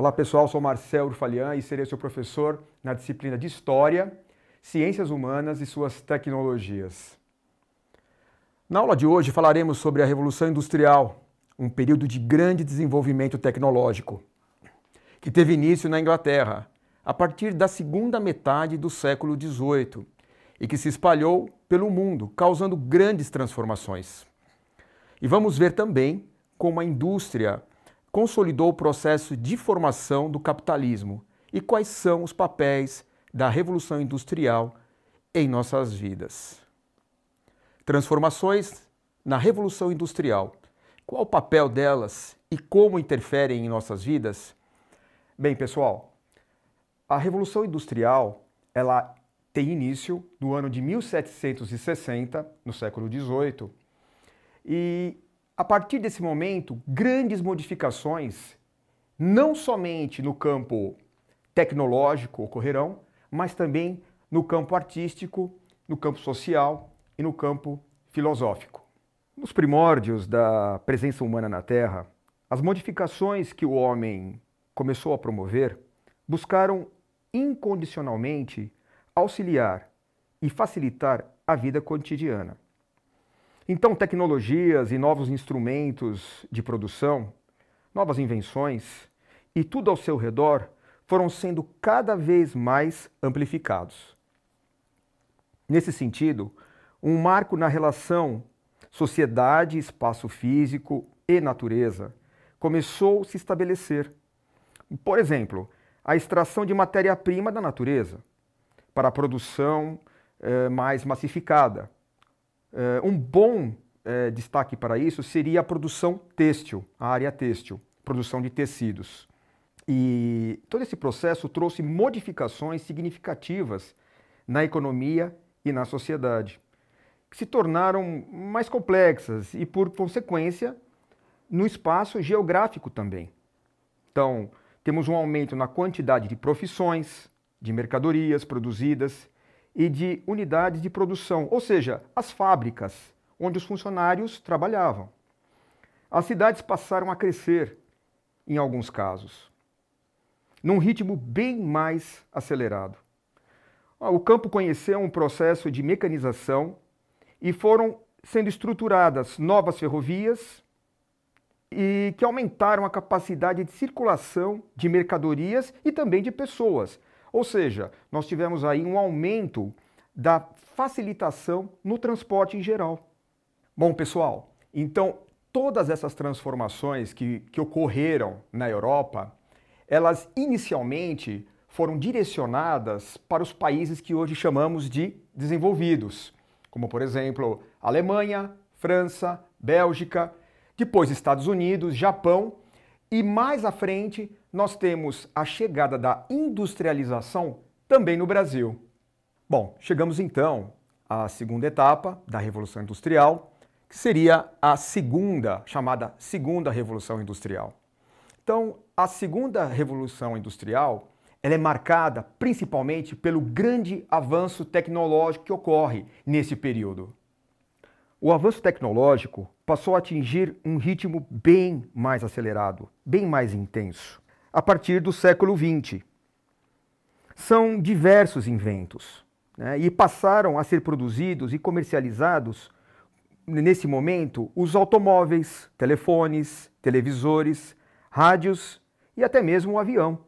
Olá pessoal, sou Marcel Urfalian e serei seu professor na disciplina de História, Ciências Humanas e suas tecnologias. Na aula de hoje falaremos sobre a Revolução Industrial, um período de grande desenvolvimento tecnológico, que teve início na Inglaterra, a partir da segunda metade do século XVIII, e que se espalhou pelo mundo, causando grandes transformações. E vamos ver também como a indústria consolidou o processo de formação do capitalismo e quais são os papéis da Revolução Industrial em nossas vidas. Transformações na Revolução Industrial. Qual o papel delas e como interferem em nossas vidas? Bem, pessoal, a Revolução Industrial, ela tem início no ano de 1760, no século XVIII, e a partir desse momento, grandes modificações, não somente no campo tecnológico ocorrerão, mas também no campo artístico, no campo social e no campo filosófico. Nos primórdios da presença humana na Terra, as modificações que o homem começou a promover buscaram incondicionalmente auxiliar e facilitar a vida cotidiana. Então, tecnologias e novos instrumentos de produção, novas invenções e tudo ao seu redor foram sendo cada vez mais amplificados. Nesse sentido, um marco na relação sociedade, espaço físico e natureza começou a se estabelecer. Por exemplo, a extração de matéria-prima da natureza para a produção mais massificada. Um bom destaque para isso seria a produção têxtil, a área têxtil, produção de tecidos. E todo esse processo trouxe modificações significativas na economia e na sociedade, que se tornaram mais complexas e, por consequência, no espaço geográfico também. Então, temos um aumento na quantidade de profissões, de mercadorias produzidas, e de unidades de produção, ou seja, as fábricas onde os funcionários trabalhavam. As cidades passaram a crescer, em alguns casos, num ritmo bem mais acelerado. O campo conheceu um processo de mecanização e foram sendo estruturadas novas ferrovias e que aumentaram a capacidade de circulação de mercadorias e também de pessoas. Ou seja, nós tivemos aí um aumento da facilitação no transporte em geral. Bom, pessoal, então todas essas transformações que ocorreram na Europa, elas inicialmente foram direcionadas para os países que hoje chamamos de desenvolvidos, como por exemplo, Alemanha, França, Bélgica, depois Estados Unidos, Japão e mais à frente nós temos a chegada da industrialização também no Brasil. Bom, chegamos então à segunda etapa da Revolução Industrial, que seria a chamada Segunda Revolução Industrial. Então, a Segunda Revolução Industrial, ela é marcada principalmente pelo grande avanço tecnológico que ocorre nesse período. O avanço tecnológico passou a atingir um ritmo bem mais acelerado, bem mais intenso, a partir do século XX. São diversos inventos, né, e passaram a ser produzidos e comercializados, nesse momento, os automóveis, telefones, televisores, rádios e até mesmo o avião.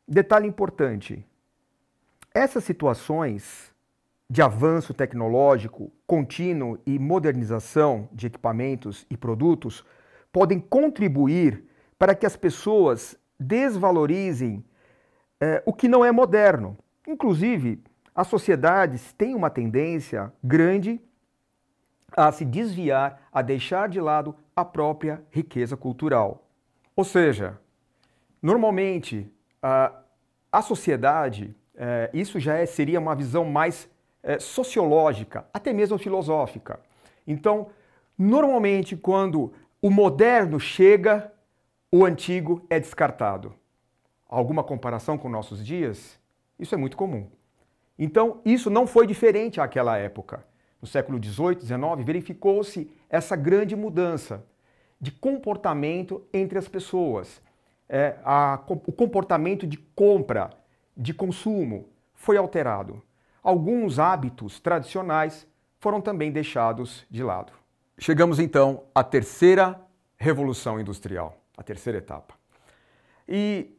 Detalhe importante, essas situações de avanço tecnológico contínuo e modernização de equipamentos e produtos podem contribuir para que as pessoas desvalorizem o que não é moderno. Inclusive, as sociedades têm uma tendência grande a se desviar, a deixar de lado a própria riqueza cultural. Ou seja, normalmente, a sociedade, isso já seria uma visão mais sociológica, até mesmo filosófica. Então, normalmente, quando o moderno chega, o antigo é descartado. Alguma comparação com nossos dias? Isso é muito comum. Então, isso não foi diferente àquela época. No século XVIII, XIX, verificou-se essa grande mudança de comportamento entre as pessoas. o comportamento de compra, de consumo foi alterado. Alguns hábitos tradicionais foram também deixados de lado. Chegamos então à terceira revolução industrial, a terceira etapa. E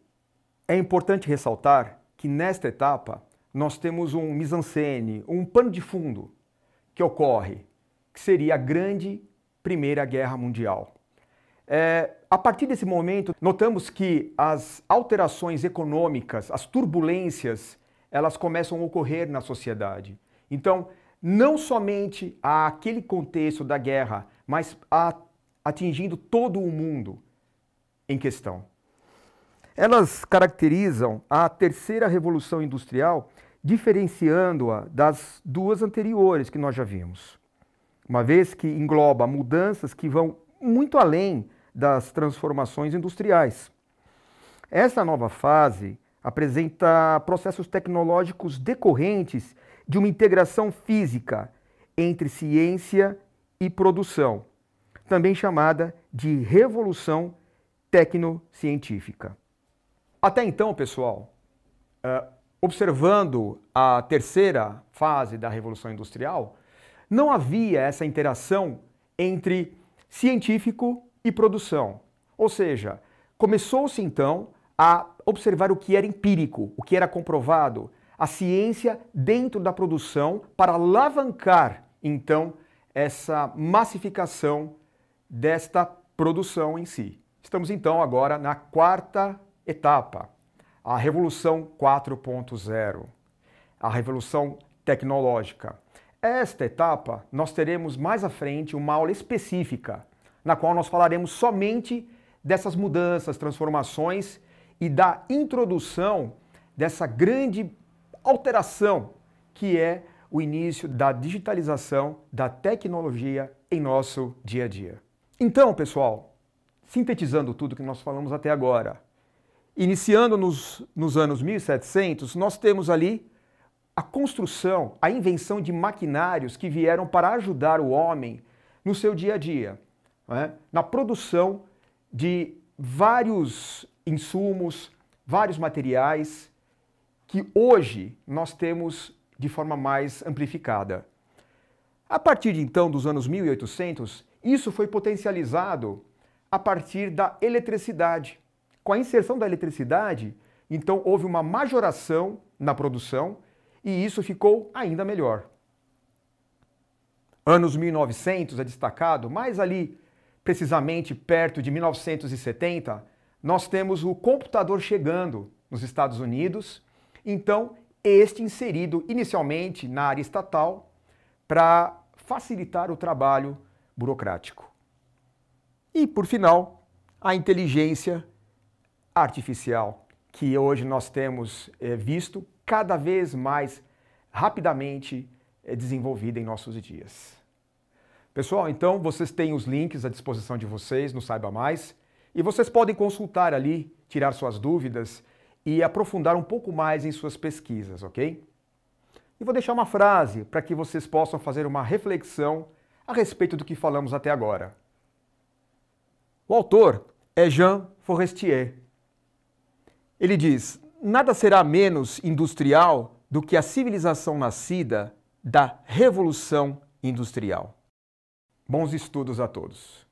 é importante ressaltar que nesta etapa nós temos um mise-en-scène, um pano de fundo que ocorre, que seria a grande Primeira Guerra Mundial. A partir desse momento, notamos que as alterações econômicas, as turbulências, elas começam a ocorrer na sociedade. Então, não somente aquele contexto da guerra, mas atingindo todo o mundo em questão. Elas caracterizam a terceira revolução industrial, diferenciando-a das duas anteriores que nós já vimos, uma vez que engloba mudanças que vão muito além das transformações industriais. Essa nova fase apresenta processos tecnológicos decorrentes de uma integração física entre ciência e produção, também chamada de revolução tecnocientífica. Até então, pessoal, observando a terceira fase da Revolução Industrial, não havia essa interação entre científico e produção. Ou seja, começou-se então a observar o que era empírico, o que era comprovado, a ciência dentro da produção para alavancar então essa massificação desta produção em si. Estamos então agora na quarta etapa, a Revolução 4.0, a Revolução Tecnológica. Esta etapa nós teremos mais à frente uma aula específica, na qual nós falaremos somente dessas mudanças, transformações e da introdução dessa grande alteração que é o início da digitalização da tecnologia em nosso dia a dia. Então, pessoal, sintetizando tudo que nós falamos até agora, iniciando nos anos 1700, nós temos ali a construção, a invenção de maquinários que vieram para ajudar o homem no seu dia a dia, na produção de vários insumos, vários materiais que hoje nós temos de forma mais amplificada. A partir de então, dos anos 1800, isso foi potencializado a partir da eletricidade. Com a inserção da eletricidade, então houve uma majoração na produção e isso ficou ainda melhor. Anos 1900 é destacado, mas ali, precisamente perto de 1970, nós temos o computador chegando nos Estados Unidos, então este inserido inicialmente na área estatal para facilitar o trabalho burocrático. E, por final, a inteligência artificial, que hoje nós temos visto cada vez mais rapidamente desenvolvida em nossos dias. Pessoal, então vocês têm os links à disposição de vocês no Saiba Mais e vocês podem consultar ali, tirar suas dúvidas e aprofundar um pouco mais em suas pesquisas, ok? E vou deixar uma frase para que vocês possam fazer uma reflexão a respeito do que falamos até agora. O autor é Jean Forestier. Ele diz: nada será menos industrial do que a civilização nascida da Revolução Industrial. Bons estudos a todos.